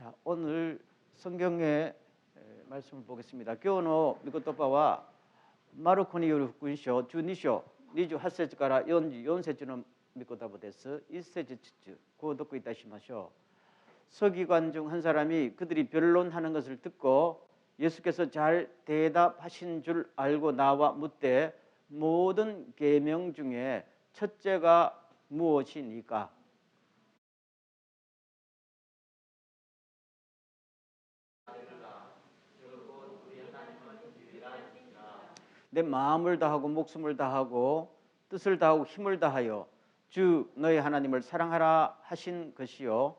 자, 오늘 성경의 말씀을 보겠습니다. 교노 미코토파와 마르코니 요르 군쇼 주니쇼 니주 핫세츠から44節の御言葉です。1節고 듣고 있다시마쇼. 서기관 중 한 사람이 그들이 변론하는 것을 듣고 예수께서 잘 대답하신 줄 알고 나와 묻되 모든 계명 중에 첫째가 무엇이니까? 내 마음을 다하고 목숨을 다하고 뜻을 다하고 힘을 다하여 주 너희 하나님을 사랑하라 하신 것이요.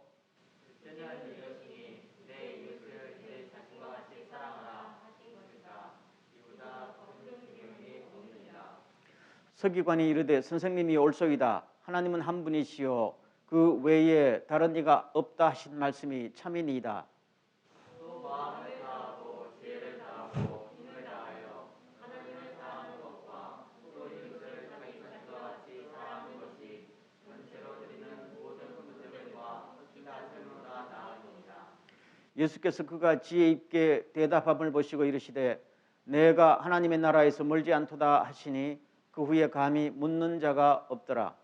서기관이 이르되 선생님이 옳소이다. 하나님은 한 분이시요 그 외에 다른 이가 없다 하신 말씀이 참이니이다. 예수께서 그가 지혜 있게 대답함을 보시고 이르시되 내가 하나님의 나라에서 멀지 않도다 하시니 그 후에 감히 묻는 자가 없더라.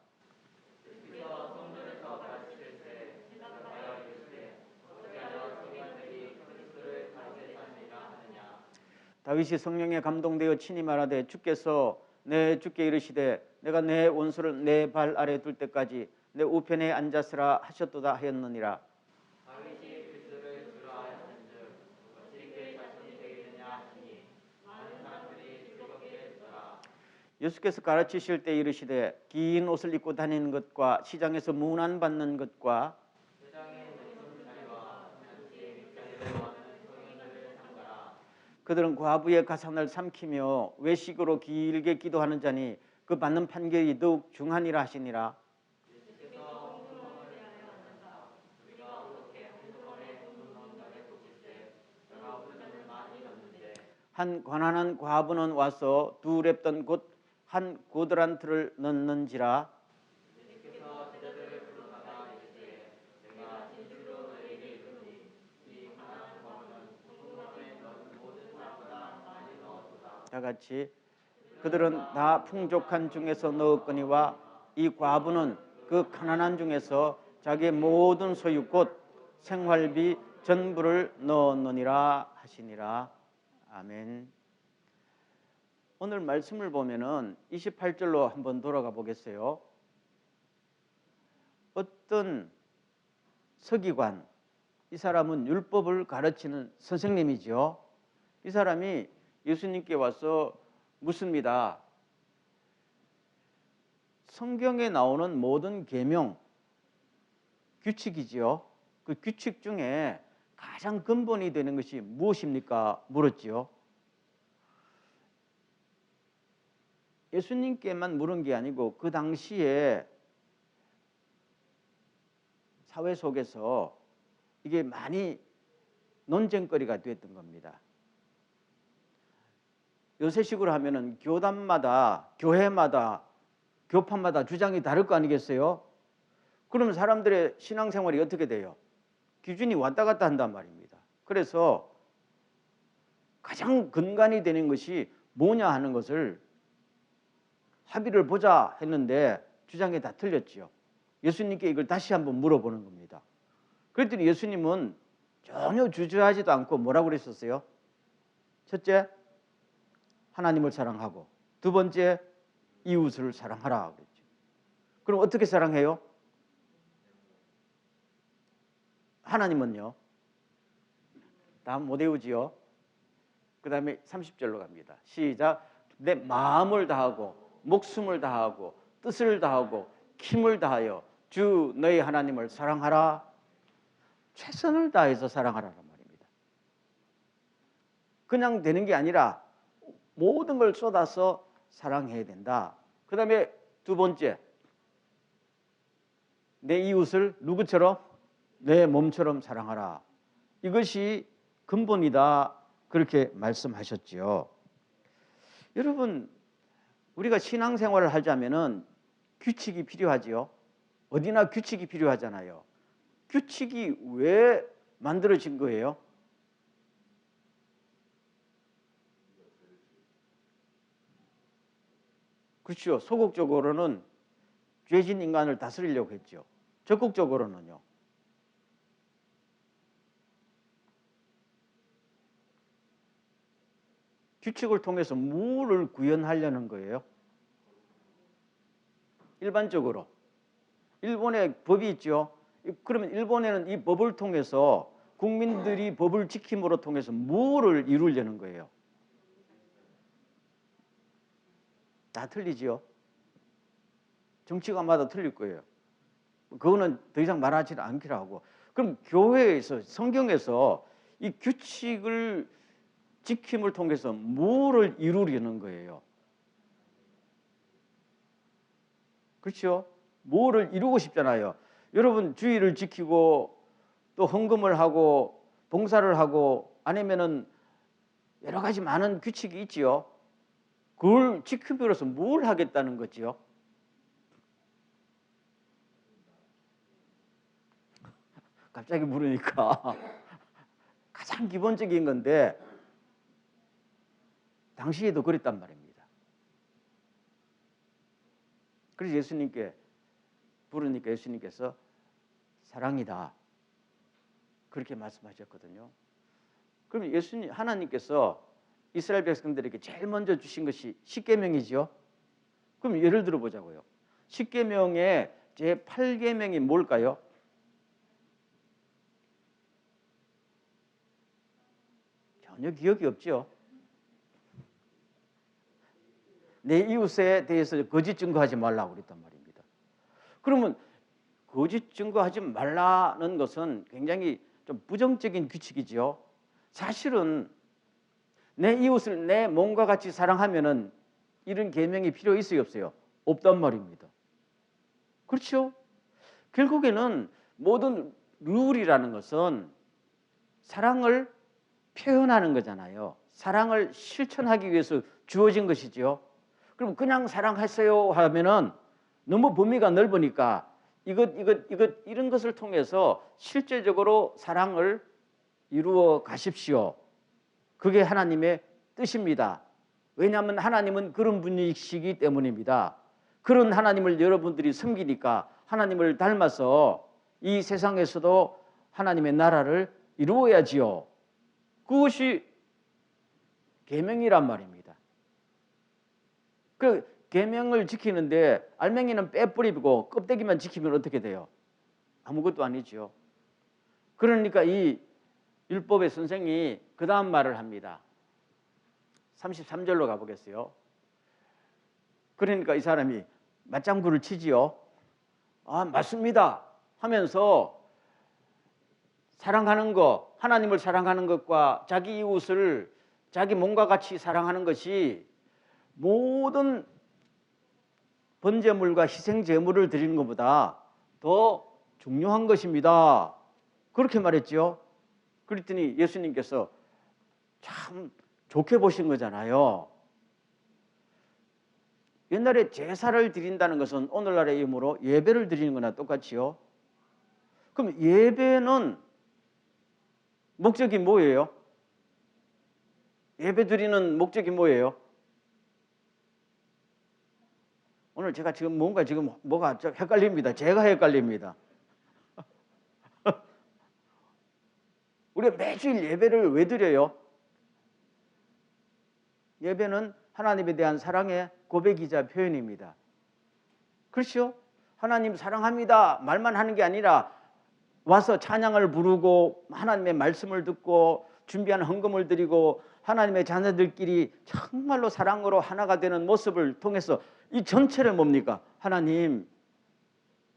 다윗이 성령에 감동되어 친히 말하되 주께서 내 주께 이르시되 내가 내 원수를 내 발 아래 둘 때까지 내 우편에 앉았으라 하셨도다 하였느니라. 예수께서 가르치실 때 이르시되 긴 옷을 입고 다니는 것과 시장에서 문안 받는 것과 그들은 과부의 가산을 삼키며 외식으로 길게 기도하는 자니 그 받는 판결이 더욱 중하니라 하시니라. 한 가난한 과부는 와서 두 랩돈 곧 한 고드란트를 넣는지라. 다 같이 그들은 다 풍족한 중에서 넣었거니와 이 과부는 그 가난한 중에서 자기의 모든 소유 곧 생활비 전부를 넣었느니라 하시니라. 아멘. 오늘 말씀을 보면은 28절로 한번 돌아가 보겠어요. 어떤 서기관, 이 사람은 율법을 가르치는 선생님이죠. 이 사람이 예수님께 와서 묻습니다. 성경에 나오는 모든 계명, 규칙이지요. 그 규칙 중에 가장 근본이 되는 것이 무엇입니까? 물었지요. 예수님께만 물은 게 아니고 그 당시에 사회 속에서 이게 많이 논쟁거리가 됐던 겁니다. 요새식으로 하면은 교단마다, 교회마다, 교파마다 주장이 다를 거 아니겠어요? 그러면 사람들의 신앙생활이 어떻게 돼요? 기준이 왔다 갔다 한단 말입니다. 그래서 가장 근간이 되는 것이 뭐냐 하는 것을 합의를 보자 했는데 주장이 다 틀렸지요. 예수님께 이걸 다시 한번 물어보는 겁니다. 그랬더니 예수님은 전혀 주저하지도 않고 뭐라고 그랬었어요? 첫째, 하나님을 사랑하고 두 번째, 이웃을 사랑하라 그랬죠. 그럼 어떻게 사랑해요? 하나님은요? 다 못 외우지요? 그 다음에 30절로 갑니다. 시작. 내 마음을 다하고 목숨을 다하고 뜻을 다하고 힘을 다하여 주 너희 하나님을 사랑하라. 최선을 다해서 사랑하라는 말입니다. 그냥 되는 게 아니라 모든 걸 쏟아서 사랑해야 된다. 그 다음에 두 번째, 내 이웃을 누구처럼? 내 몸처럼 사랑하라. 이것이 근본이다. 그렇게 말씀하셨지요. 여러분, 우리가 신앙생활을 하자면은 규칙이 필요하지요. 어디나 규칙이 필요하잖아요. 규칙이 왜 만들어진 거예요? 그렇죠. 소극적으로는 죄진 인간을 다스리려고 했죠. 적극적으로는요. 규칙을 통해서 뭐를 구현하려는 거예요? 일반적으로. 일본의 법이 있죠. 그러면 일본에는 이 법을 통해서 국민들이 법을 지킴으로 통해서 뭐를 이루려는 거예요? 다 틀리지요. 정치관마다 틀릴 거예요. 그거는 더 이상 말하지 않기로 하고. 그럼 교회에서, 성경에서 이 규칙을 지킴을 통해서 뭐를 이루려는 거예요? 그렇죠? 뭐를 이루고 싶잖아요. 여러분 주의를 지키고 또 헌금을 하고 봉사를 하고 아니면은 여러 가지 많은 규칙이 있지요. 그걸 지킴으로써 뭘 하겠다는 거지요? 갑자기 물으니까 가장 기본적인 건데 당시에도 그랬단 말입니다. 그래서 예수님께 부르니까 예수님께서 사랑이다 그렇게 말씀하셨거든요. 그럼 예수님 하나님께서 이스라엘 백성들에게 제일 먼저 주신 것이 십계명이지요. 그럼 예를 들어 보자고요. 십계명의 제 8계명이 뭘까요? 전혀 기억이 없죠. 내 이웃에 대해서 거짓 증거하지 말라고 그랬단 말입니다. 그러면 거짓 증거하지 말라는 것은 굉장히 좀 부정적인 규칙이지요. 사실은 내 이웃을 내 몸과 같이 사랑하면은 이런 계명이 필요 있어요, 없어요? 없단 말입니다. 그렇죠? 결국에는 모든 룰이라는 것은 사랑을 표현하는 거잖아요. 사랑을 실천하기 위해서 주어진 것이죠. 그럼 그냥 사랑하세요 하면은 너무 범위가 넓으니까 이것 이런 것을 통해서 실제적으로 사랑을 이루어 가십시오. 그게 하나님의 뜻입니다. 왜냐하면 하나님은 그런 분이시기 때문입니다. 그런 하나님을 여러분들이 섬기니까 하나님을 닮아서 이 세상에서도 하나님의 나라를 이루어야지요. 그것이 계명이란 말입니다. 그 계명을 지키는데 알맹이는 빼뿌리고 껍데기만 지키면 어떻게 돼요? 아무것도 아니죠. 그러니까 이 율법의 선생이 그 다음 말을 합니다. 33절로 가보겠어요. 그러니까 이 사람이 맞장구를 치지요. 아, 맞습니다 하면서 사랑하는 것, 하나님을 사랑하는 것과 자기 이웃을 자기 몸과 같이 사랑하는 것이 모든 번제물과 희생제물을 드리는 것보다 더 중요한 것입니다. 그렇게 말했죠. 그랬더니 예수님께서 참 좋게 보신 거잖아요. 옛날에 제사를 드린다는 것은 오늘날의 의미로 예배를 드리는 거나 똑같지요. 그럼 예배는 목적이 뭐예요? 예배 드리는 목적이 뭐예요? 오늘 제가 지금 뭔가 지금 뭐가 좀 헷갈립니다. 제가 헷갈립니다. 우리가 매주일 예배를 왜 드려요? 예배는 하나님에 대한 사랑의 고백이자 표현입니다. 그렇죠? 하나님 사랑합니다 말만 하는 게 아니라 와서 찬양을 부르고 하나님의 말씀을 듣고 준비한 헌금을 드리고 하나님의 자녀들끼리 정말로 사랑으로 하나가 되는 모습을 통해서 이 전체를 뭡니까? 하나님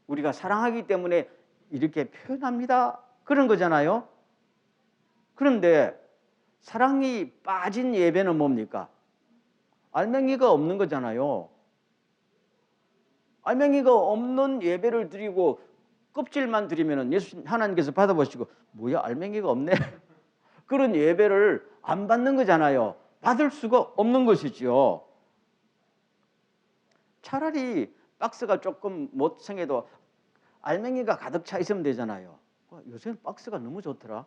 우리가 사랑하기 때문에 이렇게 표현합니다. 그런 거잖아요. 그런데 사랑이 빠진 예배는 뭡니까? 알맹이가 없는 거잖아요. 알맹이가 없는 예배를 드리고 껍질만 드리면 예수 하나님께서 받아보시고 뭐야 알맹이가 없네 그런 예배를 안 받는 거잖아요. 받을 수가 없는 것이지요. 차라리 박스가 조금 못 생겨도 알맹이가 가득 차 있으면 되잖아요. 요새는 박스가 너무 좋더라.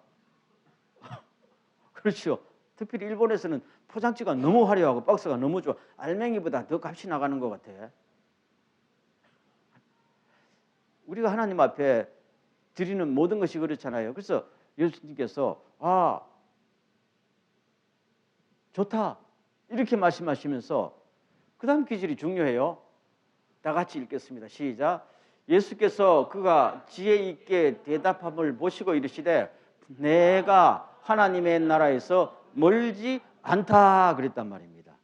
그렇죠. 특별히 일본에서는 포장지가 너무 화려하고 박스가 너무 좋아. 알맹이보다 더 값이 나가는 것 같아. 우리가 하나님 앞에 드리는 모든 것이 그렇잖아요. 그래서 예수님께서 좋다 이렇게 말씀하시면서 그 다음 기절이 중요해요. 다 같이 읽겠습니다. 시작. 예수께서 그가 지혜 있게 대답함을 보시고 이르시되 내가 하나님의 나라에서 멀지 않다 그랬단 말입니다.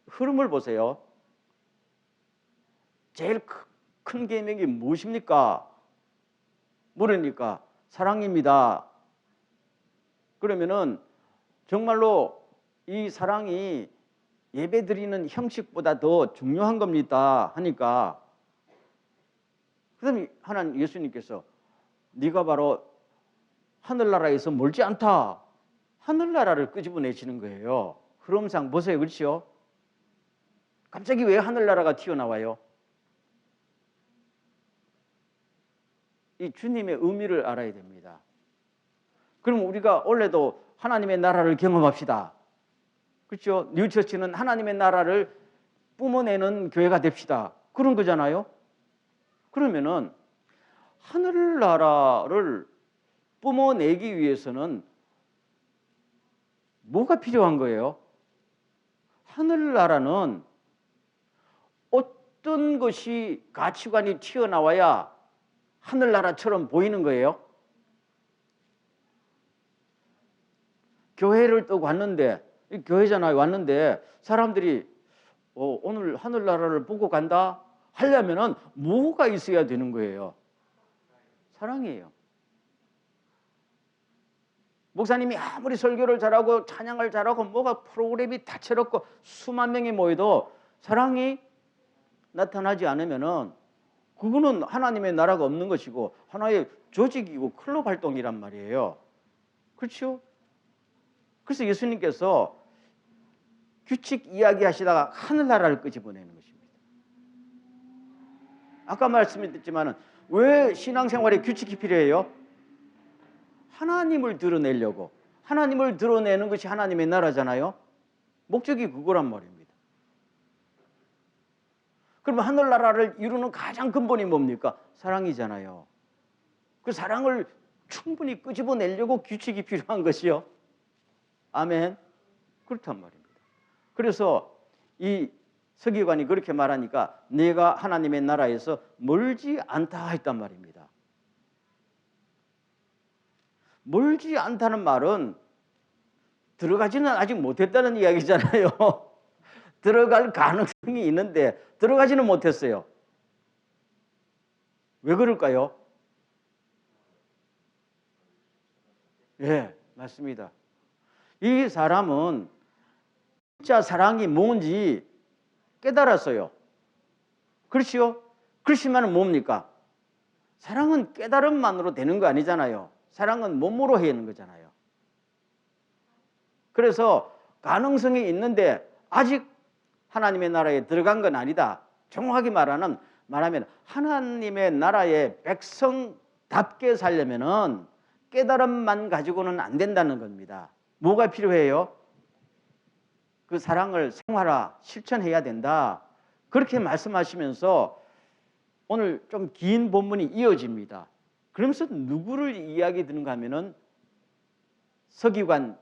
흐름을 보세요. 제일 큰 계명이 무엇입니까? 물으니까 사랑입니다. 그러면은 정말로 이 사랑이 예배드리는 형식보다 더 중요한 겁니다 하니까 그다음에 하나님 예수님께서 네가 바로 하늘나라에서 멀지 않다. 하늘나라를 끄집어내시는 거예요. 흐름상 보세요. 그렇죠? 갑자기 왜 하늘나라가 튀어나와요? 이 주님의 의미를 알아야 됩니다. 그럼 우리가 원래도 하나님의 나라를 경험합시다. 그렇죠? 뉴처치는 하나님의 나라를 뿜어내는 교회가 됩시다. 그런 거잖아요. 그러면은 하늘나라를 뿜어내기 위해서는 뭐가 필요한 거예요? 하늘나라는 어떤 것이 가치관이 튀어나와야 하늘나라처럼 보이는 거예요? 교회를 또 왔는데, 교회잖아요. 왔는데 사람들이 오늘 하늘나라를 보고 간다 하려면은 뭐가 있어야 되는 거예요? 사랑이에요. 목사님이 아무리 설교를 잘하고 찬양을 잘하고 뭐가 프로그램이 다채롭고 수만 명이 모여도 사랑이 나타나지 않으면은 그거는 하나님의 나라가 없는 것이고 하나의 조직이고 클럽 활동이란 말이에요. 그렇죠? 그래서 예수님께서 규칙 이야기하시다가 하늘나라를 끄집어내는 것입니다. 아까 말씀드렸지만 왜 신앙생활에 규칙이 필요해요? 하나님을 드러내려고. 하나님을 드러내는 것이 하나님의 나라잖아요. 목적이 그거란 말입니다. 그러면 하늘나라를 이루는 가장 근본이 뭡니까? 사랑이잖아요. 그 사랑을 충분히 끄집어내려고 규칙이 필요한 것이요. 아멘. 그렇단 말입니다. 그래서 이 서기관이 그렇게 말하니까 내가 하나님의 나라에서 멀지 않다 했단 말입니다. 멀지 않다는 말은 들어가지는 아직 못했다는 이야기잖아요. 들어갈 가능성이 있는데 들어가지는 못했어요. 왜 그럴까요? 예, 맞습니다. 이 사람은 진짜 사랑이 뭔지 깨달았어요. 그렇지요? 그렇지만 뭡니까? 사랑은 깨달음만으로 되는 거 아니잖아요. 사랑은 몸으로 해야 하는 거잖아요. 그래서 가능성이 있는데 아직 하나님의 나라에 들어간 건 아니다. 정확하게 말하면 하나님의 나라의 백성답게 살려면은 깨달음만 가지고는 안 된다는 겁니다. 뭐가 필요해요? 그 사랑을 생활화, 실천해야 된다. 그렇게 말씀하시면서 오늘 좀 긴 본문이 이어집니다. 그러면서 누구를 이야기 드는가 하면은 서기관,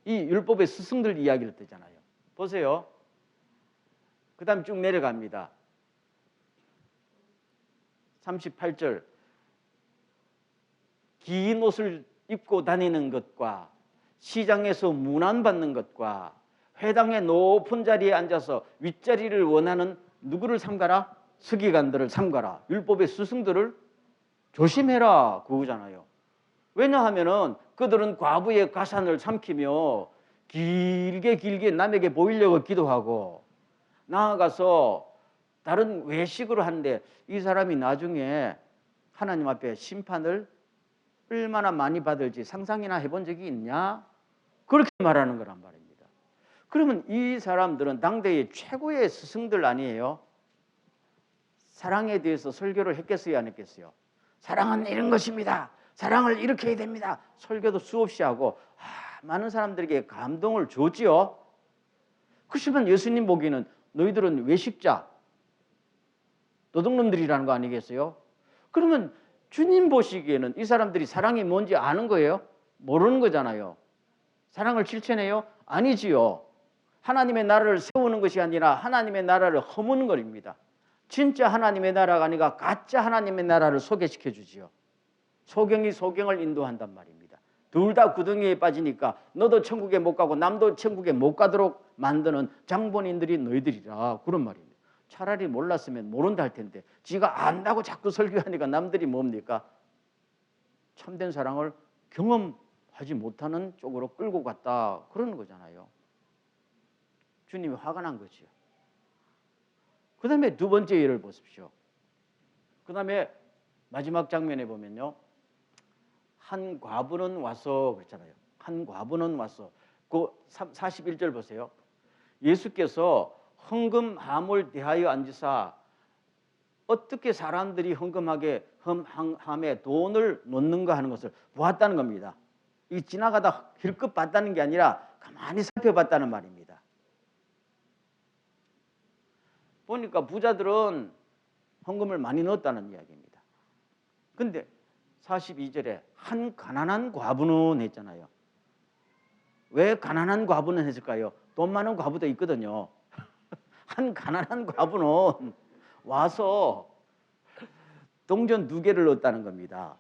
이 율법의 스승들 이야기를 듣잖아요. 보세요. 그 다음 쭉 내려갑니다. 38절. 긴 옷을 입고 다니는 것과 시장에서 문안받는 것과 회당의 높은 자리에 앉아서 윗자리를 원하는 누구를 삼가라? 서기관들을 삼가라. 율법의 스승들을 조심해라. 그거잖아요. 왜냐하면은 그들은 과부의 가산을 삼키며 길게 남에게 보이려고 기도하고 나아가서 다른 외식으로 하는데 이 사람이 나중에 하나님 앞에 심판을 얼마나 많이 받을지 상상이나 해본 적이 있냐? 그렇게 말하는 거란 말입니다. 그러면 이 사람들은 당대의 최고의 스승들 아니에요? 사랑에 대해서 설교를 했겠어요, 안 했겠어요? 사랑은 이런 것입니다. 사랑을 이렇게 해야 됩니다. 설교도 수없이 하고 많은 사람들에게 감동을 줬지요. 그렇지만 예수님 보기에는 너희들은 외식자, 도둑놈들이라는 거 아니겠어요? 그러면 주님 보시기에는 이 사람들이 사랑이 뭔지 아는 거예요? 모르는 거잖아요. 사랑을 실천해요? 아니지요. 하나님의 나라를 세우는 것이 아니라 하나님의 나라를 허무는 것입니다. 진짜 하나님의 나라가 아니라 가짜 하나님의 나라를 소개시켜 주지요. 소경이 소경을 인도한단 말입니다. 둘 다 구덩이에 빠지니까 너도 천국에 못 가고 남도 천국에 못 가도록 만드는 장본인들이 너희들이라, 그런 말입니다. 차라리 몰랐으면 모른다 할 텐데 지가 안다고 자꾸 설교하니까 남들이 뭡니까? 참된 사랑을 경험하지 못하는 쪽으로 끌고 갔다, 그러는 거잖아요. 주님이 화가 난 거지요. 그 다음에 두 번째 예를 보십시오. 그 다음에 마지막 장면에 보면요, 한 과부는 와서 그랬잖아요. 한 과부는 와서, 그 41절 보세요. 예수께서 헌금함을 대하여 앉으사 어떻게 사람들이 헌금함에 돈을 놓는가 하는 것을 보았다는 겁니다. 이 지나가다 힐끗 봤다는 게 아니라 가만히 살펴봤다는 말입니다. 보니까 부자들은 헌금을 많이 넣었다는 이야기입니다. 근데 42절에 한 가난한 과부는 했잖아요. 왜 가난한 과부는 했을까요? 돈 많은 과부도 있거든요. 한 가난한 과부는 와서 동전 2개를 넣었다는 겁니다.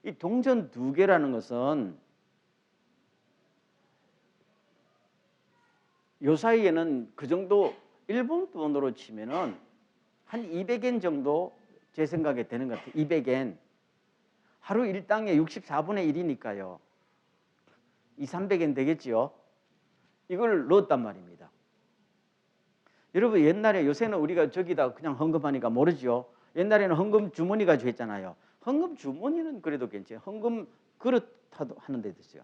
이 동전 2개라는 것은 요 사이에는 그 정도 일본 돈으로 치면은 한 200엔 정도 제 생각에 되는 것 같아요. 200엔. 하루 일당의 64분의 1이니까요. 200~300엔 되겠지요. 이걸 넣었단 말입니다. 여러분, 옛날에, 요새는 우리가 저기다 그냥 헌금하니까 모르죠. 옛날에는 헌금 주머니 가지고 했잖아요. 헌금 주머니는 그래도 괜찮아요. 헌금 그릇 하는 데도 있어요.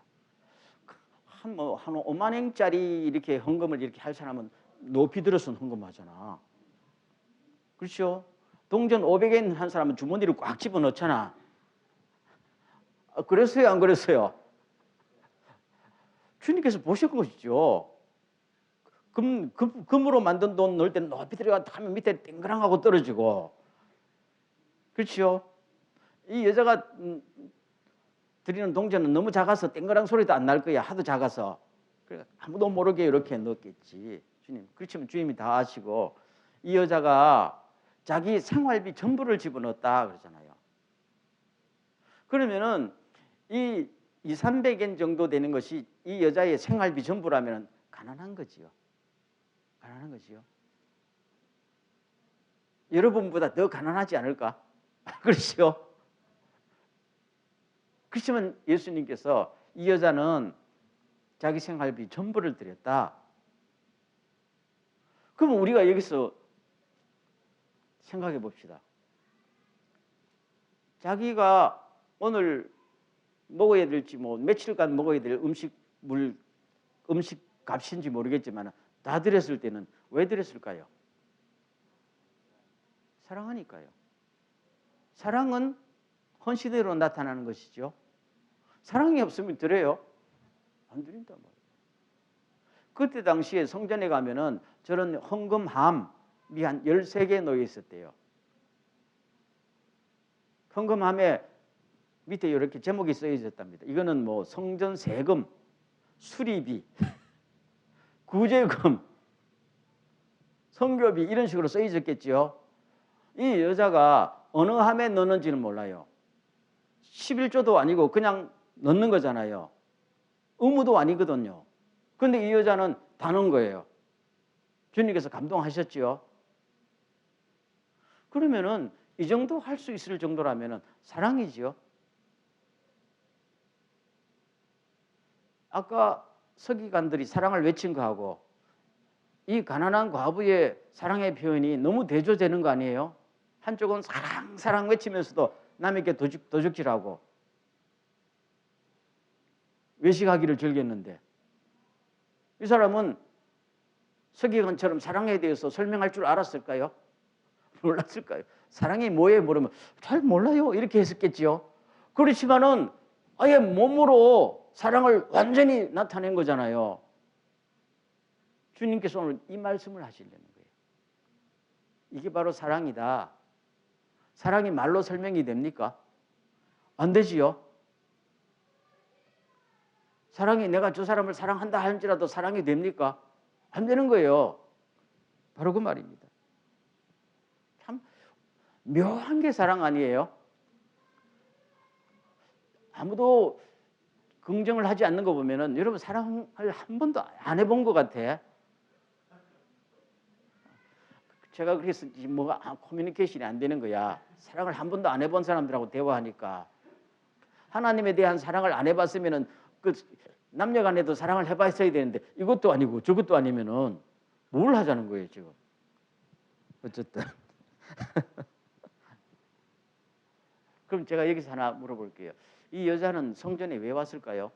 한 5만 엔짜리 이렇게 헌금을 이렇게 할 사람은 높이 들어서 헌금하잖아. 그렇죠? 동전 500엔 한 사람은 주머니를 꽉 집어넣잖아. 그랬어요, 안 그랬어요? 주님께서 보신 것이죠. 금으로 만든 돈 넣을 때는 높이 들어가다 하면 밑에 땡그랑하고 떨어지고. 그렇죠? 이 여자가 드리는 동전은 너무 작아서 땡그랑 소리도 안 날 거야. 하도 작아서. 그러니까 아무도 모르게 이렇게 넣었겠지. 주님. 그렇지만 주님이 다 아시고, 이 여자가 자기 생활비 전부를 집어넣었다 그러잖아요. 그러면은 이 200~300엔 정도 되는 것이 이 여자의 생활비 전부라면 가난한 거지요. 가난한 거지요. 여러분보다 더 가난하지 않을까? 그렇죠? 그렇지만 예수님께서 이 여자는 자기 생활비 전부를 드렸다. 그럼 우리가 여기서 생각해 봅시다. 자기가 오늘 먹어야 될지 뭐 며칠간 먹어야 될 음식 값인지 모르겠지만 다 드렸을 때는 왜 드렸을까요? 사랑하니까요. 사랑은 헌신으로 나타나는 것이죠. 사랑이 없으면 드려요? 안 드린단 말이에요. 그때 당시에 성전에 가면은 저런 헌금함이 한 13개 놓여 있었대요. 헌금함에 밑에 이렇게 제목이 써 있었답니다. 이거는 뭐 성전 세금, 수리비, 구제금, 선교비 이런 식으로 써 있었겠죠. 이 여자가 어느 함에 넣는지는 몰라요. 11조도 아니고 그냥 넣는 거잖아요. 의무도 아니거든요. 그런데 이 여자는 다 넣은 거예요. 주님께서 감동하셨지요. 그러면은 이 정도 할 수 있을 정도라면은 사랑이지요. 아까 서기관들이 사랑을 외친 거하고 이 가난한 과부의 사랑의 표현이 너무 대조되는 거 아니에요? 한쪽은 사랑 사랑 외치면서도 남에게 도둑질하고 외식하기를 즐겼는데, 이 사람은 서기관처럼 사랑에 대해서 설명할 줄 알았을까요? 몰랐을까요? 사랑이 뭐예요? 물으면 잘 몰라요. 이렇게 했었겠지요. 그렇지만은 아예 몸으로 사랑을 완전히 나타낸 거잖아요. 주님께서 오늘 이 말씀을 하시려는 거예요. 이게 바로 사랑이다. 사랑이 말로 설명이 됩니까? 안 되지요. 사랑이 내가 저 사람을 사랑한다 할지라도 사랑이 됩니까? 안 되는 거예요. 바로 그 말입니다. 참 묘한 게 사랑 아니에요? 아무도 긍정을 하지 않는 거 보면은 여러분 사랑을 한 번도 안 해본 것 같아. 제가 그래서 뭐가 커뮤니케이션이 안 되는 거야. 사랑을 한 번도 안 해본 사람들하고 대화하니까 하나님에 대한 사랑을 안 해봤으면은 그 남녀간에도 사랑을 해봤어야 되는데 이것도 아니고 저것도 아니면은 뭘 하자는 거예요 지금. 어쨌든 그럼 제가 여기서 하나 물어볼게요. 이 여자는 성전에 왜 왔을까요?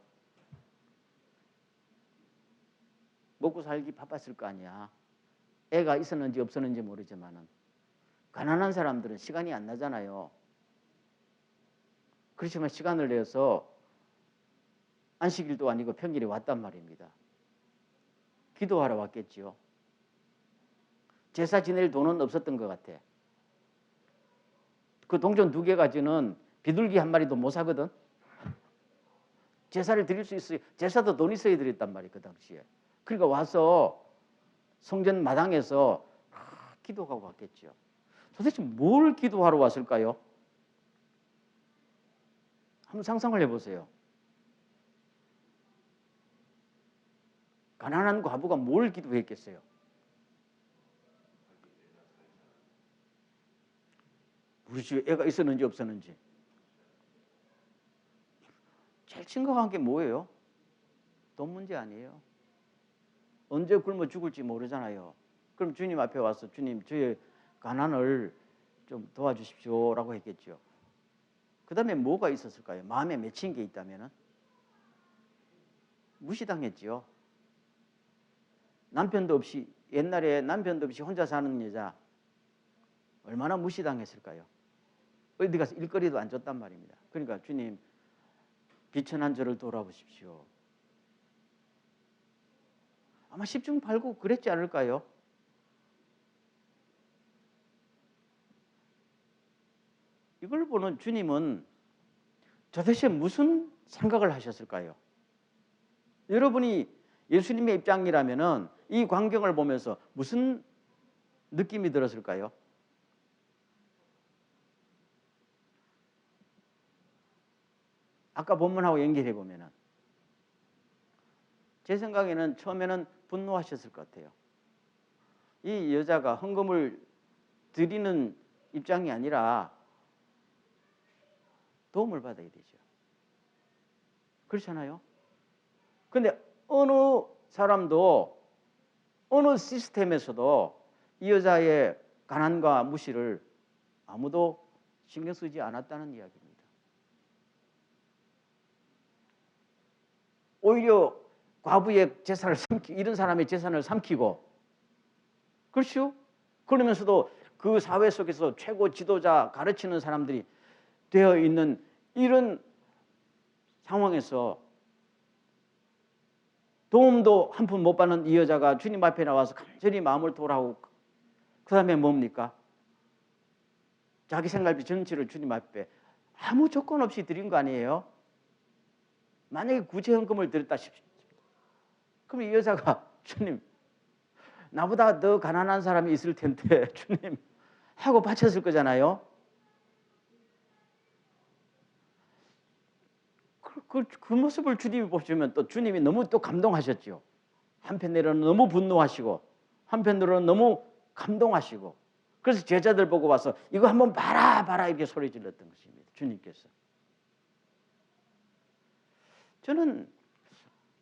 먹고 살기 바빴을 거 아니야. 애가 있었는지 없었는지 모르지만은 가난한 사람들은 시간이 안 나잖아요. 그렇지만 시간을 내서 안식일도 아니고 평일에 왔단 말입니다. 기도하러 왔겠지요. 제사 지낼 돈은 없었던 것 같아. 그 동전 2개 가지고는 비둘기 한 마리도 못 사거든. 제사를 드릴 수 있어요. 제사도 돈 있어야 드렸단 말이에요. 그 당시에. 그러니까 와서 성전 마당에서 기도하고 왔겠죠. 도대체 뭘 기도하러 왔을까요? 한번 상상을 해보세요. 가난한 과부가 뭘 기도했겠어요? 우리 집에 애가 있었는지 없었는지. 제일 심각한 게 뭐예요? 돈 문제 아니에요. 언제 굶어 죽을지 모르잖아요. 그럼 주님 앞에 와서 주님 저의 가난을 좀 도와주십시오라고 했겠죠. 그 다음에 뭐가 있었을까요? 마음에 맺힌 게 있다면 무시당했지요. 남편도 없이 옛날에 남편도 없이 혼자 사는 여자 얼마나 무시당했을까요? 어디 가서 일거리도 안 줬단 말입니다. 그러니까 주님 비천한 저를 돌아보십시오. 아마 10중 8구 그랬지 않을까요? 이걸 보는 주님은 도대체 무슨 생각을 하셨을까요? 여러분이 예수님의 입장이라면은 이 광경을 보면서 무슨 느낌이 들었을까요? 아까 본문하고 연결해 보면은 제 생각에는 처음에는 분노하셨을 것 같아요. 이 여자가 헌금을 드리는 입장이 아니라 도움을 받아야 되죠. 그렇잖아요. 근데 어느 사람도 어느 시스템에서도 이 여자의 가난과 무시를 아무도 신경 쓰지 않았다는 이야기입니다. 오히려 과부의 재산을 이런 사람의 재산을 삼키고, 그렇죠? 그러면서도 그 사회 속에서 최고 지도자 가르치는 사람들이 되어 있는 이런 상황에서 도움도 한 푼 못 받는 이 여자가 주님 앞에 나와서 간절히 마음을 돌아오고 그 다음에 뭡니까? 자기 생활비 전체를 주님 앞에 아무 조건 없이 드린 거 아니에요? 만약에 구제헌금을 드렸다 싶습니다. 그럼 이 여자가 주님 나보다 더 가난한 사람이 있을 텐데 주님 하고 바쳤을 거잖아요. 그 모습을 주님이 보시면 또 주님이 너무 또 감동하셨죠. 한편으로는 너무 분노하시고 한편으로는 너무 감동하시고 그래서 제자들 보고 와서 이거 한번 봐라 이렇게 소리 질렀던 것입니다. 주님께서. 저는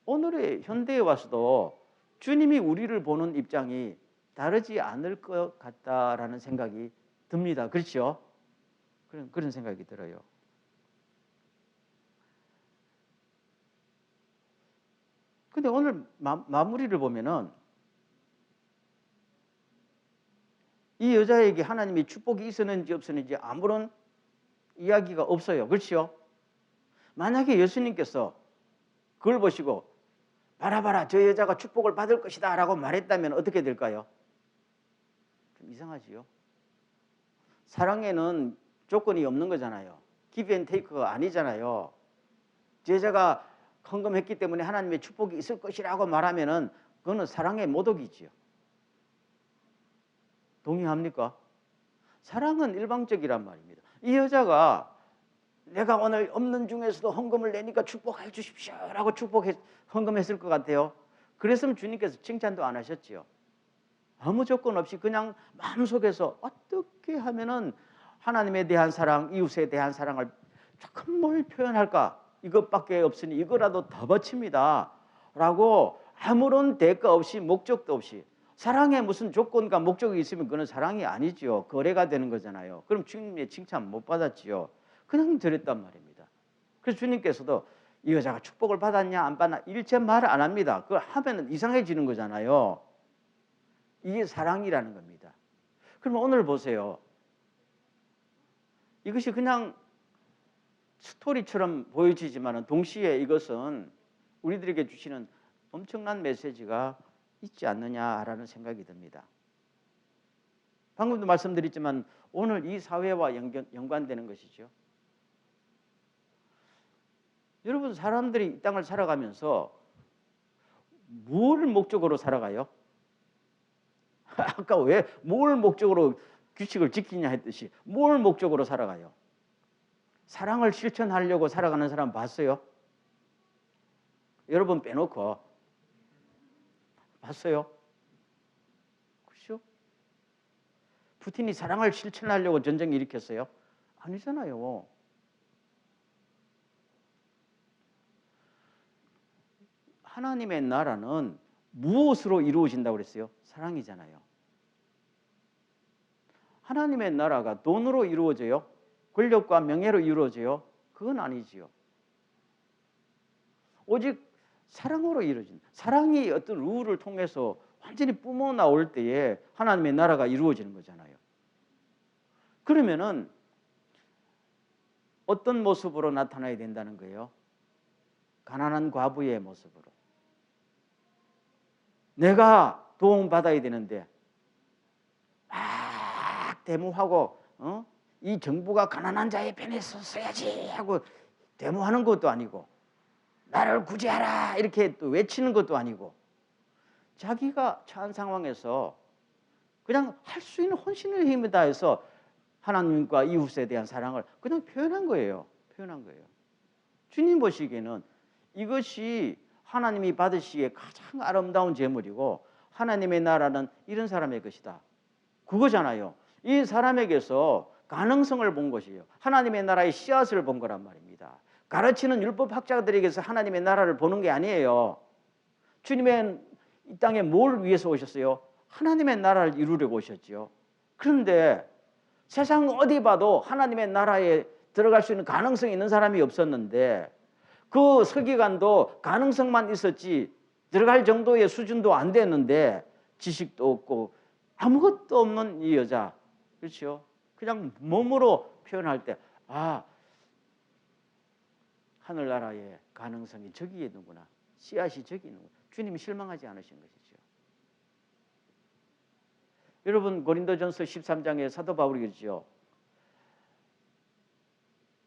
오늘의 현대에 와서도 주님이 우리를 보는 입장이 다르지 않을 것 같다라는 생각이 듭니다. 그렇죠? 그런 생각이 들어요. 근데 오늘 마무리를 보면은 이 여자에게 하나님의 축복이 있었는지 없었는지 아무런 이야기가 없어요. 그렇죠? 만약에 예수님께서 그걸 보시고 봐라 저 여자가 축복을 받을 것이다 라고 말했다면 어떻게 될까요? 좀 이상하지요. 사랑에는 조건이 없는 거잖아요. 기브 앤 테이크가 아니잖아요. 저 여자가 헌금했기 때문에 하나님의 축복이 있을 것이라고 말하면은 그거는 사랑의 모독이지요. 동의합니까? 사랑은 일방적이란 말입니다. 이 여자가 내가 오늘 없는 중에서도 헌금을 내니까 축복해 주십시오 라고 헌금했을 것 같아요. 그랬으면 주님께서 칭찬도 안 하셨지요. 아무 조건 없이 그냥 마음속에서 어떻게 하면은 하나님에 대한 사랑, 이웃에 대한 사랑을 조금 뭘 표현할까? 이것밖에 없으니 이거라도 더 바칩니다 라고 아무런 대가 없이 목적도 없이, 사랑에 무슨 조건과 목적이 있으면 그건 사랑이 아니지요. 거래가 되는 거잖아요. 그럼 주님의 칭찬 못 받았지요. 그냥 드렸단 말입니다. 그래서 주님께서도 이 여자가 축복을 받았냐 안 받았냐 일체 말 안 합니다. 그걸 하면 이상해지는 거잖아요. 이게 사랑이라는 겁니다. 그럼 오늘 보세요. 이것이 그냥 스토리처럼 보여지지만 동시에 이것은 우리들에게 주시는 엄청난 메시지가 있지 않느냐라는 생각이 듭니다. 방금도 말씀드렸지만 오늘 이 사회와 연관되는 것이죠. 여러분, 사람들이 이 땅을 살아가면서 뭘 목적으로 살아가요? 아까 왜 뭘 목적으로 규칙을 지키냐 했듯이 뭘 목적으로 살아가요? 사랑을 실천하려고 살아가는 사람 봤어요? 여러분 빼놓고 봤어요? 그렇죠? 푸틴이 사랑을 실천하려고 전쟁 일으켰어요? 아니잖아요. 하나님의 나라는 무엇으로 이루어진다고 그랬어요? 사랑이잖아요. 하나님의 나라가 돈으로 이루어져요? 권력과 명예로 이루어져요? 그건 아니지요. 오직 사랑으로 이루어진, 사랑이 어떤 룰을 통해서 완전히 뿜어 나올 때에 하나님의 나라가 이루어지는 거잖아요. 그러면은 어떤 모습으로 나타나야 된다는 거예요? 가난한 과부의 모습으로. 내가 도움받아야 되는데 막 데모하고 이 정부가 가난한 자의 편에 섰어야지 하고 데모하는 것도 아니고 나를 구제하라 이렇게 또 외치는 것도 아니고 자기가 처한 상황에서 그냥 할 수 있는 혼신의 힘을 다해서 하나님과 이웃에 대한 사랑을 그냥 표현한 거예요. 표현한 거예요. 주님 보시기에는 이것이 하나님이 받으시기에 가장 아름다운 제물이고 하나님의 나라는 이런 사람의 것이다. 그거잖아요. 이 사람에게서 가능성을 본 것이에요. 하나님의 나라의 씨앗을 본 거란 말입니다. 가르치는 율법학자들에게서 하나님의 나라를 보는 게 아니에요. 주님의 이 땅에 뭘 위해서 오셨어요? 하나님의 나라를 이루려고 오셨죠. 그런데 세상 어디 봐도 하나님의 나라에 들어갈 수 있는 가능성이 있는 사람이 없었는데 그 서기관도 가능성만 있었지 들어갈 정도의 수준도 안 됐는데 지식도 없고 아무것도 없는 이 여자, 그렇죠? 그냥 몸으로 표현할 때 하늘나라의 가능성이 저기에 있는구나. 씨앗이 저기 있는구나. 주님이 실망하지 않으신 것이죠. 여러분 고린도전서 13장에 사도 바울이 그러죠.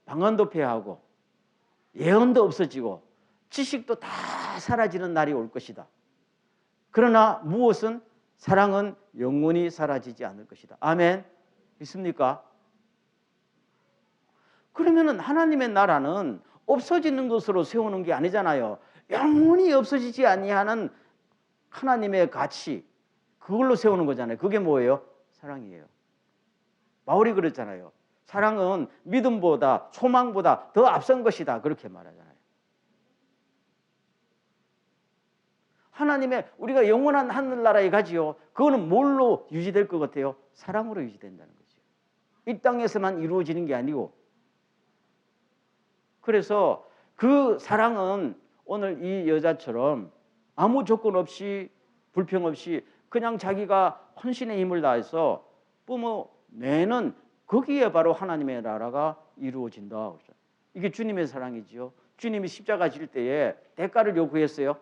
방언도 폐하고 예언도 없어지고 지식도 다 사라지는 날이 올 것이다. 그러나 무엇은? 사랑은 영원히 사라지지 않을 것이다. 아멘. 믿습니까? 그러면은 하나님의 나라는 없어지는 것으로 세우는 게 아니잖아요. 영원히 없어지지 아니하는 하나님의 가치, 그걸로 세우는 거잖아요. 그게 뭐예요? 사랑이에요. 바울이 그랬잖아요. 사랑은 믿음보다 소망보다 더 앞선 것이다. 그렇게 말하잖아요. 하나님의 우리가 영원한 하늘나라에 가지요. 그거는 뭘로 유지될 것 같아요? 사랑으로 유지된다는 거죠. 이 땅에서만 이루어지는 게 아니고. 그래서 그 사랑은 오늘 이 여자처럼 아무 조건 없이 불평 없이 그냥 자기가 헌신의 힘을 다해서 부모 내는 거기에 바로 하나님의 나라가 이루어진다. 이게 주님의 사랑이지요. 주님이 십자가 질 때에 대가를 요구했어요.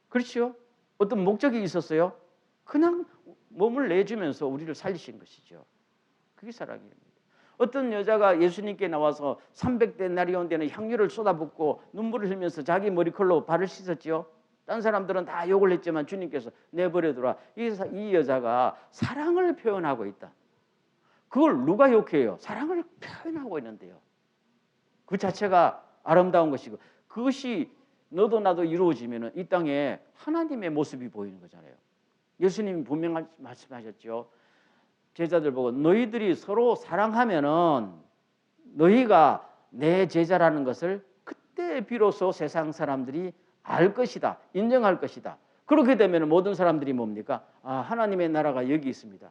그렇죠? 어떤 목적이 있었어요? 그냥 몸을 내주면서 우리를 살리신 것이죠. 그게 사랑입니다. 어떤 여자가 예수님께 나와서 300데나리온 되는 향유를 쏟아붓고 눈물을 흘리면서 자기 머리컬로 발을 씻었지요. 딴 사람들은 다 욕을 했지만 주님께서 내버려둬라. 이 여자가 사랑을 표현하고 있다. 그걸 누가 욕해요? 사랑을 표현하고 있는데요. 그 자체가 아름다운 것이고 그것이 너도 나도 이루어지면 이 땅에 하나님의 모습이 보이는 거잖아요. 예수님이 분명히 말씀하셨죠. 제자들 보고 너희들이 서로 사랑하면은 너희가 내 제자라는 것을 그때 비로소 세상 사람들이 알 것이다. 인정할 것이다. 그렇게 되면 모든 사람들이 뭡니까? 아, 하나님의 나라가 여기 있습니다.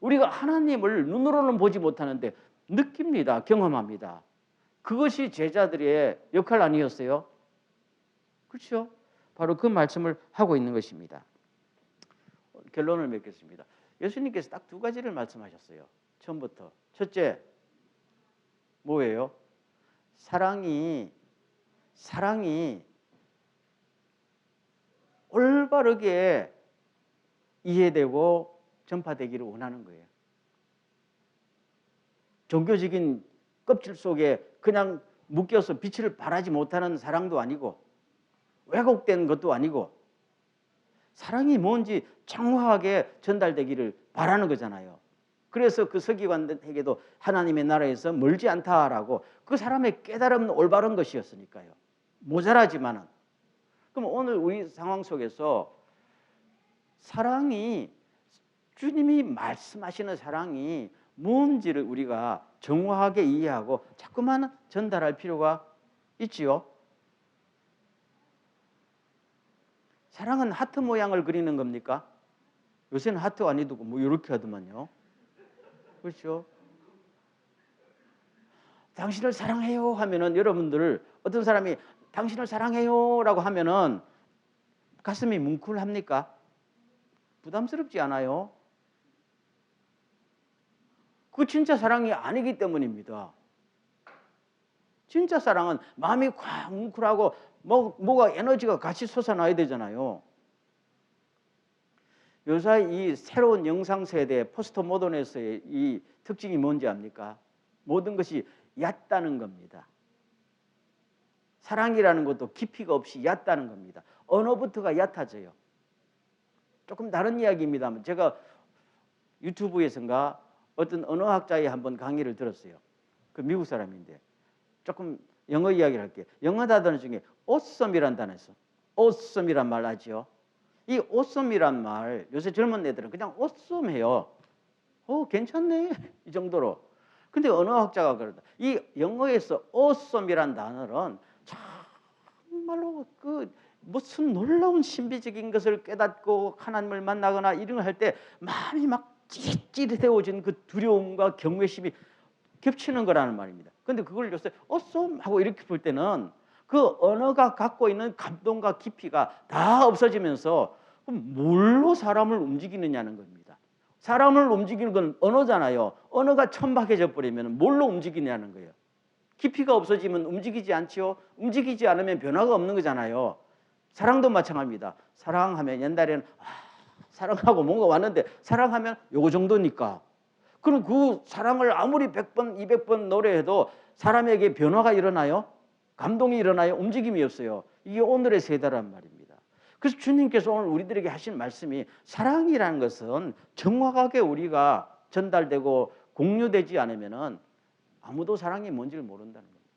우리가 하나님을 눈으로는 보지 못하는데 느낍니다. 경험합니다. 그것이 제자들의 역할 아니었어요? 그렇죠? 바로 그 말씀을 하고 있는 것입니다. 결론을 맺겠습니다. 예수님께서 딱 두 가지를 말씀하셨어요. 처음부터. 첫째, 뭐예요? 사랑이 올바르게 이해되고 전파되기를 원하는 거예요. 종교적인 껍질 속에 그냥 묶여서 빛을 발하지 못하는 사랑도 아니고 왜곡된 것도 아니고 사랑이 뭔지 정확하게 전달되기를 바라는 거잖아요. 그래서 그 서기관에게도 하나님의 나라에서 멀지 않다라고 그 사람의 깨달음은 올바른 것이었으니까요. 모자라지만은. 그럼 오늘 우리 상황 속에서 사랑이 주님이 말씀하시는 사랑이 뭔지를 우리가 정확하게 이해하고 자꾸만 전달할 필요가 있지요. 사랑은 하트 모양을 그리는 겁니까? 요새는 하트가 아니고 뭐 이렇게 하더만요. 그렇죠? 당신을 사랑해요 하면은 여러분들 어떤 사람이 당신을 사랑해요라고 하면은 가슴이 뭉클합니까? 부담스럽지 않아요? 그 진짜 사랑이 아니기 때문입니다. 진짜 사랑은 마음이 콱 뭉클하고 뭐가 에너지가 같이 솟아나야 되잖아요. 요새 이 새로운 영상 세대 포스트 모던에서의 이 특징이 뭔지 압니까? 모든 것이 얕다는 겁니다. 사랑이라는 것도 깊이가 없이 얕다는 겁니다. 언어부터가 얕아져요. 조금 다른 이야기입니다만 제가 유튜브에선가 어떤 언어학자의 한번 강의를 들었어요. 그 미국 사람인데 조금 영어 이야기를 할게요. 영어 단어 중에 awesome이란 단어 있어. awesome이란 말 하죠. 이 awesome이란 말 요새 젊은 애들은 그냥 awesome해요. 괜찮네 이 정도로. 근데 언어학자가 그러다. 이 영어에서 awesome이란 단어는 정말로 그 무슨 놀라운 신비적인 것을 깨닫고 하나님을 만나거나 이런 걸 할 때 마음이 막 찌릿찌릿해오진 그 두려움과 경외심이 겹치는 거라는 말입니다. 근데 그걸 요새 awesome 하고 이렇게 볼 때는 그 언어가 갖고 있는 감동과 깊이가 다 없어지면서 뭘로 사람을 움직이느냐는 겁니다. 사람을 움직이는 건 언어잖아요. 언어가 천박해져 버리면 뭘로 움직이냐는 거예요. 깊이가 없어지면 움직이지 않지요. 움직이지 않으면 변화가 없는 거잖아요. 사랑도 마찬가지입니다. 사랑하면 옛날에는 사랑하고 뭔가 왔는데 사랑하면 요거 정도니까. 그럼 그 사랑을 아무리 100번, 200번 노래해도 사람에게 변화가 일어나요? 감동이 일어나요? 움직임이 없어요. 이게 오늘의 세대란 말입니다. 그래서 주님께서 오늘 우리들에게 하신 말씀이 사랑이라는 것은 정확하게 우리가 전달되고 공유되지 않으면 아무도 사랑이 뭔지를 모른다는 겁니다.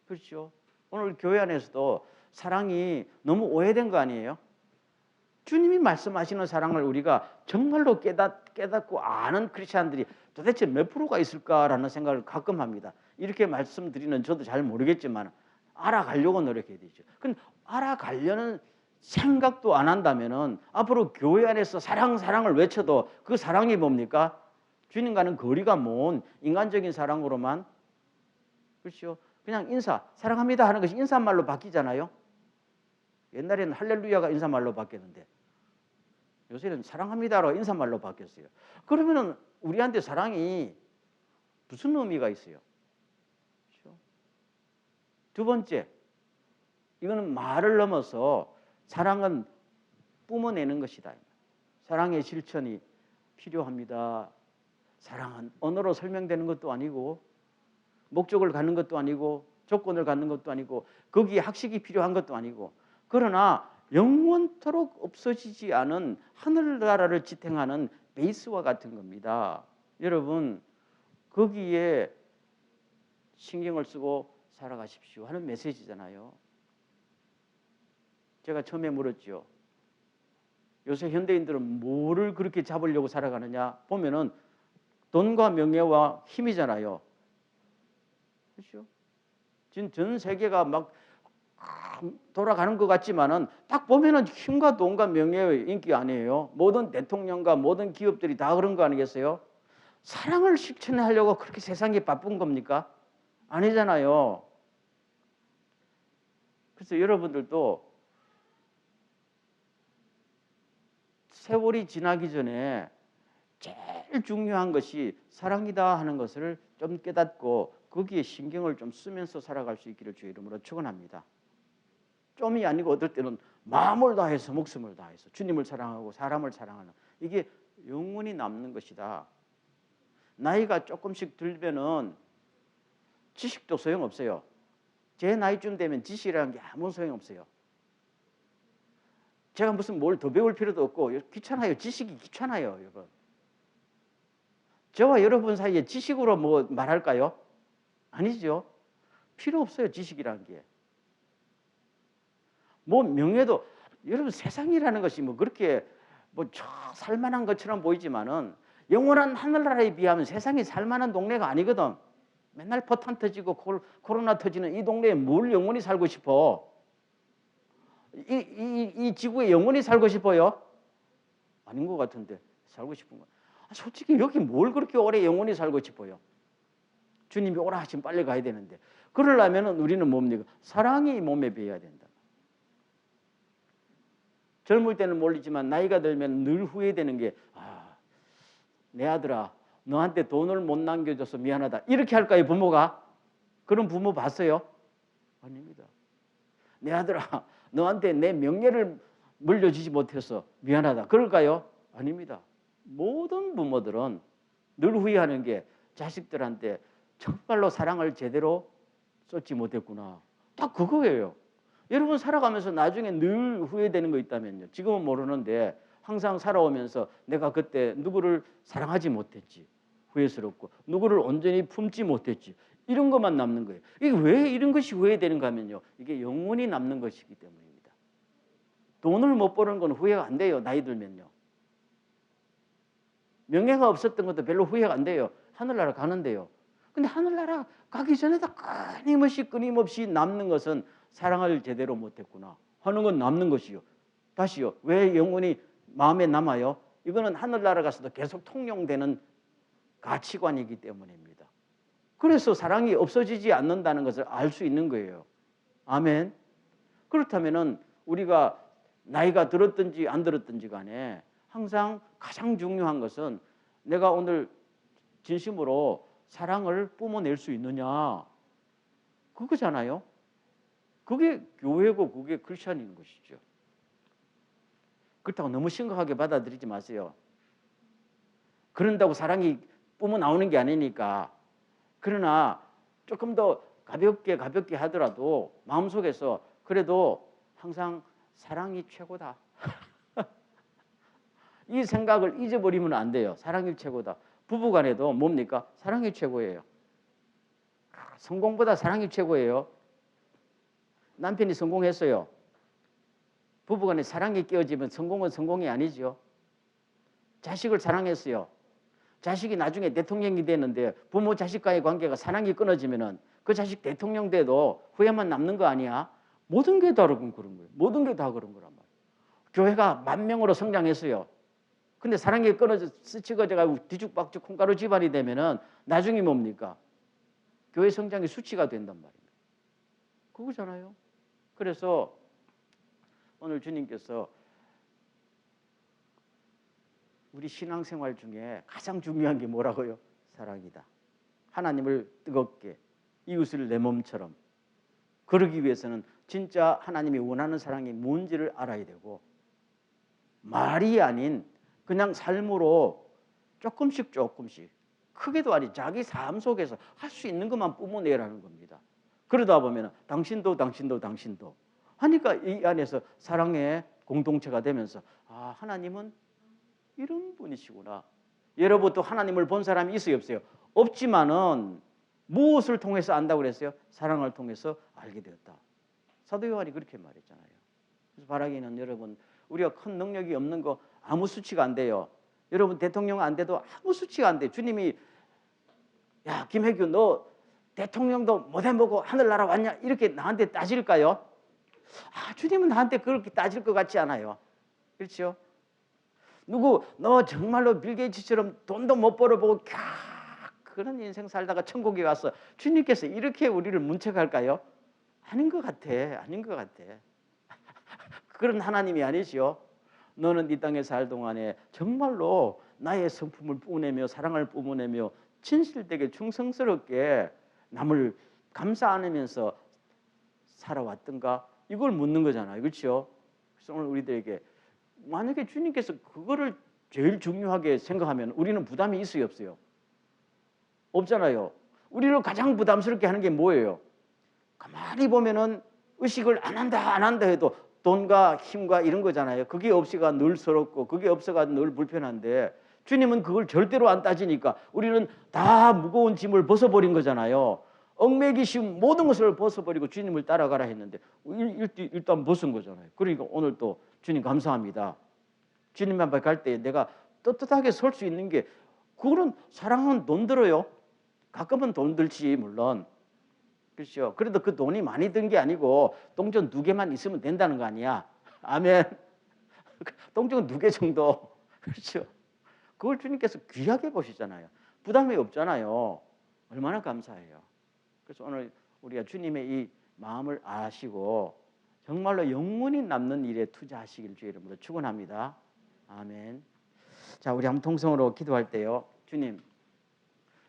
그렇죠? 오늘 교회 안에서도 사랑이 너무 오해된 거 아니에요? 주님이 말씀하시는 사랑을 우리가 정말로 깨닫고 아는 크리스찬들이 도대체 몇 프로가 있을까라는 생각을 가끔 합니다. 이렇게 말씀드리는 저도 잘 모르겠지만 알아가려고 노력해야 되죠. 근데 알아가려는 생각도 안 한다면은 앞으로 교회 안에서 사랑을 외쳐도 그 사랑이 뭡니까? 주님과는 거리가 먼 인간적인 사랑으로만, 그렇죠? 그냥 인사, 사랑합니다 하는 것이 인사말로 바뀌잖아요. 옛날에는 할렐루야가 인사말로 바뀌었는데 요새는 사랑합니다로 인사말로 바뀌었어요. 그러면은 우리한테 사랑이 무슨 의미가 있어요? 그렇죠? 두 번째, 이거는 말을 넘어서 사랑은 뿜어내는 것이다. 사랑의 실천이 필요합니다. 사랑은 언어로 설명되는 것도 아니고 목적을 갖는 것도 아니고 조건을 갖는 것도 아니고 거기에 학식이 필요한 것도 아니고 그러나 영원토록 없어지지 않은 하늘나라를 지탱하는 베이스와 같은 겁니다. 여러분 거기에 신경을 쓰고 살아가십시오 하는 메시지잖아요. 제가 처음에 물었죠. 요새 현대인들은 뭐를 그렇게 잡으려고 살아가느냐 보면은 돈과 명예와 힘이잖아요. 그렇죠? 지금 전 세계가 막 돌아가는 것 같지만은 딱 보면은 힘과 돈과 명예의 인기 아니에요. 모든 대통령과 모든 기업들이 다 그런 거 아니겠어요? 사랑을 실천하려고 그렇게 세상에 바쁜 겁니까? 아니잖아요. 그래서 여러분들도 세월이 지나기 전에 제일 중요한 것이 사랑이다 하는 것을 좀 깨닫고 거기에 신경을 좀 쓰면서 살아갈 수 있기를 주의 이름으로 축원합니다. 좀이 아니고 어떨 때는 마음을 다해서 목숨을 다해서 주님을 사랑하고 사람을 사랑하는 이게 영원히 남는 것이다. 나이가 조금씩 들면은 지식도 소용없어요. 제 나이쯤 되면 지식이라는 게 아무 소용없어요. 제가 무슨 뭘 더 배울 필요도 없고 귀찮아요. 지식이 귀찮아요. 여러분. 저와 여러분 사이에 지식으로 뭐 말할까요? 아니죠. 필요 없어요. 지식이라는 게. 뭐 명예도 여러분 세상이라는 것이 뭐 그렇게 뭐 살만한 것처럼 보이지만은 영원한 하늘나라에 비하면 세상이 살만한 동네가 아니거든. 맨날 포탄 터지고 코로나 터지는 이 동네에 뭘 영원히 살고 싶어? 이 지구에 영원히 살고 싶어요? 아닌 것 같은데 살고 싶은 거. 솔직히 여기 뭘 그렇게 오래 영원히 살고 싶어요? 주님이 오라 하시면 빨리 가야 되는데 그러려면 우리는 뭡니까? 사랑이 몸에 배어야 된다. 젊을 때는 모르지만 나이가 들면 늘 후회되는 게 내 아들아 너한테 돈을 못 남겨줘서 미안하다. 이렇게 할까요 부모가? 그런 부모 봤어요? 아닙니다. 내 아들아 너한테 내 명예를 물려주지 못해서 미안하다. 그럴까요? 아닙니다. 모든 부모들은 늘 후회하는 게 자식들한테 정말로 사랑을 제대로 쏟지 못했구나. 딱 그거예요. 여러분 살아가면서 나중에 늘 후회되는 거 있다면요. 지금은 모르는데 항상 살아오면서 내가 그때 누구를 사랑하지 못했지. 후회스럽고 누구를 온전히 품지 못했지. 이런 것만 남는 거예요. 이게 왜 이런 것이 후회되는가 하면요. 이게 영원히 남는 것이기 때문입니다. 돈을 못 버는 건 후회가 안 돼요. 나이 들면요. 명예가 없었던 것도 별로 후회가 안 돼요. 하늘나라 가는데요. 근데 하늘나라 가기 전에도 끊임없이 남는 것은 사랑을 제대로 못했구나 하는 건 남는 것이요. 다시요. 왜 영원히 마음에 남아요? 이거는 하늘나라 가서도 계속 통용되는 가치관이기 때문입니다. 그래서 사랑이 없어지지 않는다는 것을 알 수 있는 거예요. 아멘. 그렇다면은 우리가 나이가 들었든지 안 들었든지 간에 항상 가장 중요한 것은 내가 오늘 진심으로 사랑을 뿜어낼 수 있느냐 그거잖아요. 그게 교회고 그게 크리스천인 것이죠. 그렇다고 너무 심각하게 받아들이지 마세요. 그런다고 사랑이 뿜어 나오는 게 아니니까. 그러나 조금 더 가볍게 하더라도 마음속에서 그래도 항상 사랑이 최고다. 이 생각을 잊어버리면 안 돼요. 사랑이 최고다. 부부간에도 뭡니까? 사랑이 최고예요. 성공보다 사랑이 최고예요. 남편이 성공했어요. 부부간에 사랑이 깨어지면 성공은 성공이 아니죠. 자식을 사랑했어요. 자식이 나중에 대통령이 되는데 부모 자식과의 관계가 사랑이 끊어지면은 그 자식 대통령 돼도 후회만 남는 거 아니야? 모든 게 다 그런 거예요. 모든 게 다 그런 거란 말이에요. 교회가 10,000명으로 성장했어요. 근데 사랑이 끊어져 스치거져가 뒤죽박죽 콩가루 집안이 되면은 나중에 뭡니까? 교회 성장의 수치가 된단 말입니다. 그거잖아요. 그래서 오늘 주님께서 우리 신앙생활 중에 가장 중요한 게 뭐라고요? 사랑이다. 하나님을 뜨겁게, 이웃을 내 몸처럼. 그러기 위해서는 진짜 하나님이 원하는 사랑이 뭔지를 알아야 되고, 말이 아닌 그냥 삶으로 조금씩 크게도 아니 자기 삶 속에서 할 수 있는 것만 뿜어내라는 겁니다. 그러다 보면 당신도 하니까 이 안에서 사랑의 공동체가 되면서 아, 하나님은 이런 분이시구나. 여러분도 하나님을 본 사람이 있어요, 없어요? 없지만은 무엇을 통해서 안다고 그랬어요? 사랑을 통해서 알게 되었다. 사도 요한이 그렇게 말했잖아요. 그래서 바라기는 여러분, 우리가 큰 능력이 없는 거 아무 수치가 안 돼요. 여러분 대통령 안 돼도 아무 수치가 안 돼. 주님이 야 김혜규 너 대통령도 못 해보고 하늘나라 왔냐 이렇게 나한테 따질까요? 아, 주님은 나한테 그렇게 따질 것 같지 않아요. 그렇죠? 누구 너 정말로 빌 게이츠처럼 돈도 못 벌어보고 그런 인생 살다가 천국에 가서 주님께서 이렇게 우리를 문책할까요? 아닌 것 같아. 그런 하나님이 아니죠. 너는 이 땅에 살 동안에 정말로 나의 성품을 뿜어내며 사랑을 뿜어내며 진실되게 충성스럽게 남을 감싸 안으면서 살아왔던가? 이걸 묻는 거잖아요. 그렇죠? 그래서 오늘 우리들에게 만약에 주님께서 그거를 제일 중요하게 생각하면 우리는 부담이 있어요, 없어요? 없잖아요. 우리를 가장 부담스럽게 하는 게 뭐예요? 가만히 보면은 의식을 안 한다 해도 돈과 힘과 이런 거잖아요. 그게 없이가 늘 서럽고 그게 없어가 늘 불편한데 주님은 그걸 절대로 안 따지니까 우리는 다 무거운 짐을 벗어버린 거잖아요. 얽매기심 모든 것을 벗어버리고 주님을 따라가라 했는데 일단 벗은 거잖아요. 그러니까 오늘 또 주님 감사합니다. 주님 앞에 갈 때 내가 떳떳하게 설 수 있는 게 그거는 사랑은 돈 들어요. 가끔은 돈 들지 물론. 그렇죠. 그래도 그 돈이 많이 든 게 아니고 동전 2개만 있으면 된다는 거 아니야. 아멘. 동전 2개 정도. 그렇죠. 그걸 주님께서 귀하게 보시잖아요. 부담이 없잖아요. 얼마나 감사해요. 그래서 오늘 우리가 주님의 이 마음을 아시고 정말로 영원히 남는 일에 투자하시길 주의 이름으로 축원합니다. 아멘. 자, 우리 한번 통성으로 기도할 때요. 주님,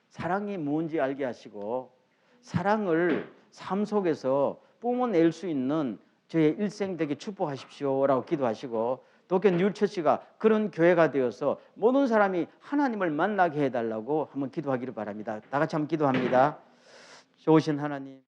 사랑이 뭔지 알게 하시고 사랑을 삶 속에서 뿜어낼 수 있는 저의 일생 되게 축복하십시오라고 기도하시고 도쿄 뉴처치가 그런 교회가 되어서 모든 사람이 하나님을 만나게 해달라고 한번 기도하기를 바랍니다. 다 같이 한번 기도합니다. 좋으신 하나님.